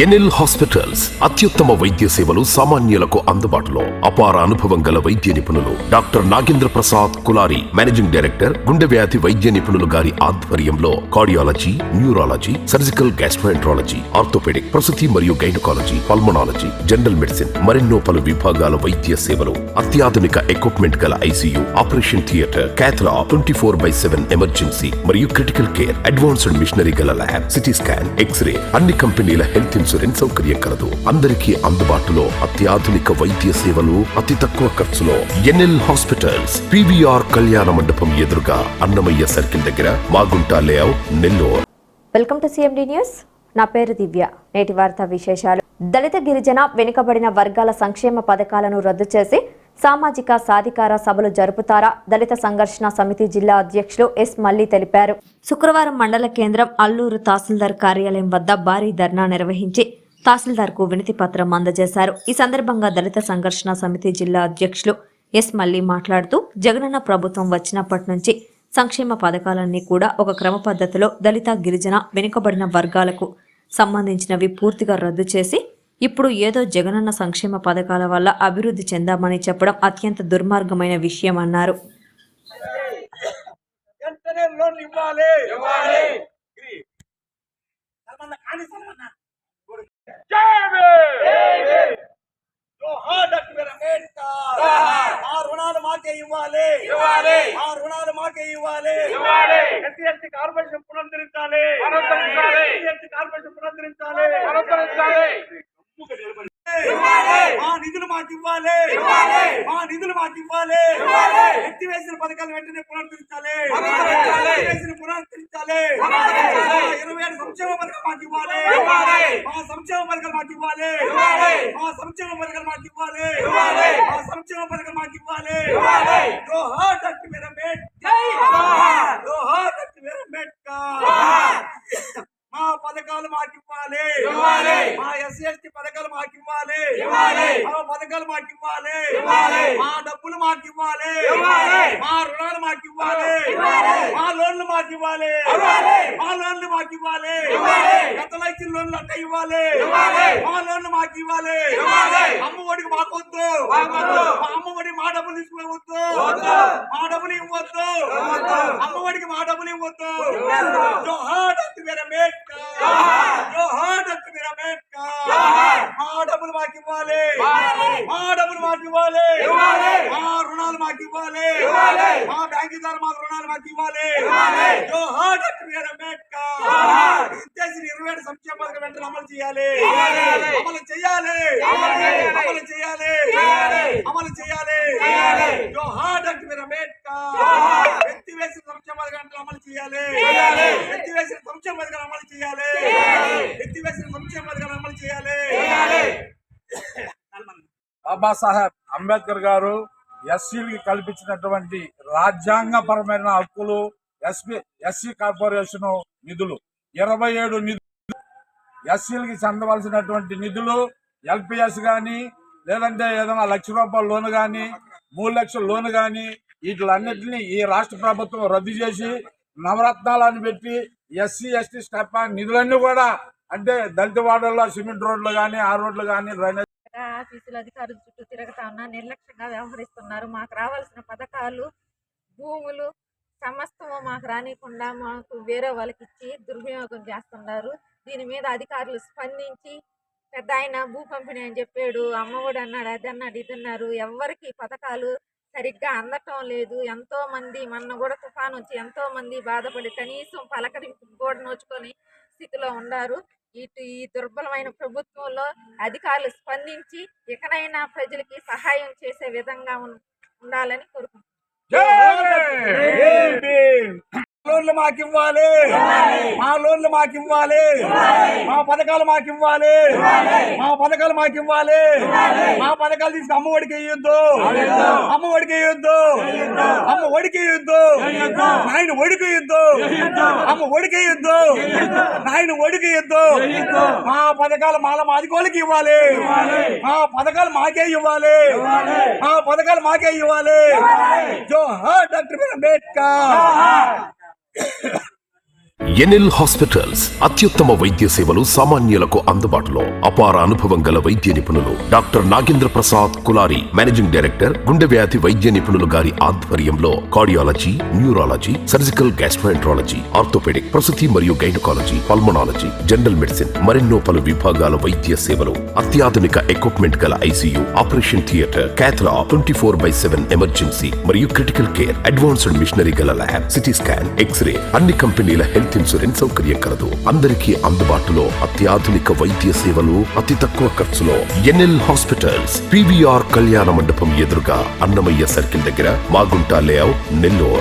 NL hospitals అత్యుత్తమ వైద్య సేవలు సామాన్యులకు అందుబాటులో. అపార అనుభవం గల వైద్య నిపుణులు doctor Nagendra Prasad Kulari, managing director, గుండె వ్యాధి వైద్య నిపుణులు గారి ఆధ్వర్యంలో cardiology, neurology, surgical gastroenterology, orthopaedic, ప్రసూతి మరియు గైనకాలజీ, పల్మనాలజీ, జనరల్ మెడిసిన్ మరెన్నో పలు విభాగాల వైద్య సేవలు, అత్యాధునిక ఎక్విప్మెంట్ గల ఐసీయూ, ఆపరేషన్ థియేటర్, క్యాథ్లా, 24/7 ఎమర్జెన్సీ మరియు క్రిటికల్ కేర్, అడ్వాన్స్డ్ మిషనరీ గల ల్యాబ్, సిటీ స్కాన్, ఎక్స్రే, అన్ని కంపెనీల హెల్త్ ఇన్సూరెన్స్ సౌకర్యం కలదు. అందరికీ అందుబాటులో అత్యాధునిక వైద్య సేవలు అతి తక్కువ ఖర్చులో. ఎన్ఎల్ హాస్పిటల్స్, పివిఆర్ కళ్యాణ మండపం ఎదురుగా, అన్నమయ్య సర్కిల్ దగ్గర, Magunta layout, Nellore. Welcome to CMD news. నా పేరు దివ్య. నేటి వార్తా విశేషాలు. దళిత, గిరిజన, వెనుకబడిన వర్గాల సంక్షేమ పథకాలను రద్దు చేసి సామాజిక సాధికార సభలు జరుపుతారా? దళిత సంఘర్షణ సమితి జిల్లా అధ్యక్షులు ఎస్ మల్లి తెలిపారు. శుక్రవారం మండల కేంద్రం అల్లూరు తహసీల్దార్ కార్యాలయం వద్ద భారీ ధర్నా నిర్వహించి తహసీల్దార్కు వినతి పత్రం అందజేశారు. ఈ సందర్భంగా దళిత సంఘర్షణ సమితి జిల్లా అధ్యక్షులు ఎస్ మల్లి మాట్లాడుతూ, జగనన్న ప్రభుత్వం వచ్చినప్పటి నుంచి సంక్షేమ పథకాలన్నీ కూడా ఒక క్రమ పద్ధతిలో దళిత, గిరిజన, వెనుకబడిన వర్గాలకు సంబంధించినవి పూర్తిగా రద్దు చేసి ఇప్పుడు ఏదో జగనన్న సంక్షేమ పథకాల వల్ల అభివృద్ధి చెందామని చెప్పడం అత్యంత దుర్మార్గమైన విషయం అన్నారు. నిధులు మాకు ఇవ్వాలి, మా నిధులు మాకు ఇవ్వాలి. ఎత్తివేసిన పథకాలు వెంటనే పునరుద్ధరించాలి, పునరుద్ధరించాలి. 27 సంక్షేమ పథకాలు మాకు ఇవ్వాలి, మా సంక్షేమ పథకాలు మాకు ఇవ్వాలి, మా సంక్షేమ పథకాలు మాకు ఇవ్వాలి, మా సంక్షేమ పథకాలు మాకు ఇవ్వాలి. జోహార్ డాక్టర్ బిఆర్ అంబేద్కర్, జోహార్ డాక్టర్ బిఆర్ అంబేద్కర్. మా పథకాలు మాకు ఇవ్వాలి, మా ఎస్సీ ఎస్టీ పథకాలు మాకు ఇవ్వాలి, మా పథకాలు మాకు ఇవ్వాలి, మా డబ్బులు మాకు ఇవ్వాలి, మా రుణాలు మాకు ఇవ్వాలి, మా లోన్లు మాకు ఇవ్వాలి, మా లోన్లు మాకు ఇవ్వాలి. గతంలో ఇచ్చిన లోన్లు అంటే ఇవ్వాలి, మా లోన్లు మాకు ఇవ్వాలి. అమ్మ ఒడికి మాకు వద్దు, మా అమ్మ ఒడి మా డబ్బులు తీసుకోవద్దు, మా డబ్బులు ఇవ్వద్దు, అమ్మ ఒడికి మా డబ్బులు ఇవ్వద్దు. జోహార్ డాక్టర్ బిఆర్ అంబేద్కర్, జోహార్ డాక్టర్ బిఆర్ అంబేద్కర్. మా డబ్బులు మాకు ఇవ్వాలి, మా డబ్బులు మాకు ఇవ్వాలి, మా రుణాలు మాకు ఇవ్వాలి, మా బ్యాంకు ద్వారా మాకు రుణాలు మాకు ఇవ్వాలి. జోహార్ డాక్టర్ బిఆర్ అంబేద్కర్. ఇచ్చేసిన 27 సంక్షేమ పథకం వెంటనే అమలు చేయాలి, అమలు చేయాలి, అమలు చేయాలి, అమలు చేయాలి. జోహార్ డాక్టర్ బిఆర్ అంబేద్కర్. ఎత్తివేసిన సంక్షేమ పథకం వెంటనే అమలు చేయాలి, ఎత్తివేసిన సంక్షేమ పథకాలు అమలు చేయాలి, ఎత్తివేసిన సంక్షేమ పథకాలు అమలు చేయాలి. బాబాసాహెబ్ అంబేద్కర్ గారు ఎస్సీలకి కల్పించినటువంటి రాజ్యాంగపరమైన హక్కులు, ఎస్సీ కార్పొరేషన్ నిధులు, 27 నిధులు, ఎస్సీలకి చెందవలసినటువంటి నిధులు, ఎల్పిఎస్ కానీ, లేదంటే ఏదైనా ₹1,00,000 లోను కానీ, 3 లక్షల లోను కానీ, వీటిలన్నింటినీ ఈ రాష్ట్ర ప్రభుత్వం రద్దు చేసి నవరత్నాలను పెట్టి ఎస్సీ ఎస్టీ స్టెప్ నిధులన్నీ కూడా, అంటే దళిత వాడల్లో సిమెంట్ రోడ్లు కానీ, ఆ రోడ్లు కానీ, డ్రైనేజ్ ఆఫీసులు అధికారులు చుట్టూ తిరగతా ఉన్నా నిర్లక్ష్యంగా వ్యవహరిస్తున్నారు. మాకు రావాల్సిన పథకాలు, భూములు సమస్తము మాకు రానికుండా మాకు వేరే వాళ్ళకి ఇచ్చి దుర్వినియోగం చేస్తున్నారు. దీని మీద అధికారులు స్పందించి, పెద్ద ఆయన భూ పంపిణీ అని చెప్పాడు, అమ్మఒడి అన్నాడు, అది అన్నాడు, ఇది అన్నారు. ఎవరికి పథకాలు సరిగ్గా అందటం లేదు. ఎంతో మంది మొన్న కూడా తుఫాను వచ్చి ఎంతో మంది బాధపడి కనీసం పలకరింపు కూడా నోచుకొని స్థితిలో ఉన్నారు. ఈ దుర్బలమైన ప్రభుత్వంలో అధికారులు స్పందించి ఇకనైనా ప్రజలకి సహాయం చేసే విధంగా ఉండాలని కోరుకుంటున్నాను. లోన్లు మాకు ఇవ్వాలి, మా లోన్లు మాకు ఇవ్వాలి, మా పథకాలు మాకు ఇవ్వాలి, మా పథకాలు మాకు ఇవ్వాలి. మా పథకాలు తీసుకు అమ్మ ఒడికి ఇవ్వద్దు, అమ్మ ఒడికి ఇవ్వద్దు, అమ్మ ఒడికి ఇవ్వద్దు, నాయన ఒడికి ఇవ్వద్దు, అమ్మ ఒడికి ఇవ్వద్దు, నాయన ఒడికి ఇవ్వద్దు. మా పథకాలు మా అధికారులకి ఇవ్వాలి, మా పథకాలు మాకే ఇవ్వాలి, మా పథకాలు మాకే ఇవ్వాలి. జోహార్ doctor BR Ambedkar. NL hospitals అత్యుత్తమ వైద్య సేవలు సామాన్యులకు అందుబాటులో. అపార అనుభవం గల వైద్య నిపుణులు doctor Nagendra Prasad Kulari, managing director, గుండె వ్యాధి వైద్య నిపుణులు గారి ఆధ్వర్యంలో cardiology, neurology, surgical gastroenterology, orthopaedic, ప్రసూతి మరియు గైనకాలజీ, పల్మనాలజీ, జనరల్ మెడిసిన్ మరెన్నో పలు విభాగాల వైద్య సేవలు. అత్యాధునిక ఎక్విప్మెంట్ గల ఐసీయూ, ఆపరేషన్ థియేటర్, క్యాథ్లా, 24/7 ఎమర్జెన్సీ మరియు క్రిటికల్ కేర్, అడ్వాన్స్డ్ మిషనరీ గల ల్యాబ్, సిటీ స్కాన్, ఎక్స్రే, అన్ని కంపెనీల హెల్త్ ఇన్సూరెన్స్ సౌకర్యం కలదు. అందరికీ అందుబాటులో అత్యాధునిక వైద్య సేవలు అతి తక్కువ ఖర్చులో. ఎన్ఎల్ హాస్పిటల్స్, పివిఆర్ కళ్యాణ మండపం ఎదురుగా, అన్నమయ్య సర్కిల్ దగ్గర, మాగుంట లేఅవుట్, నెల్లూరు.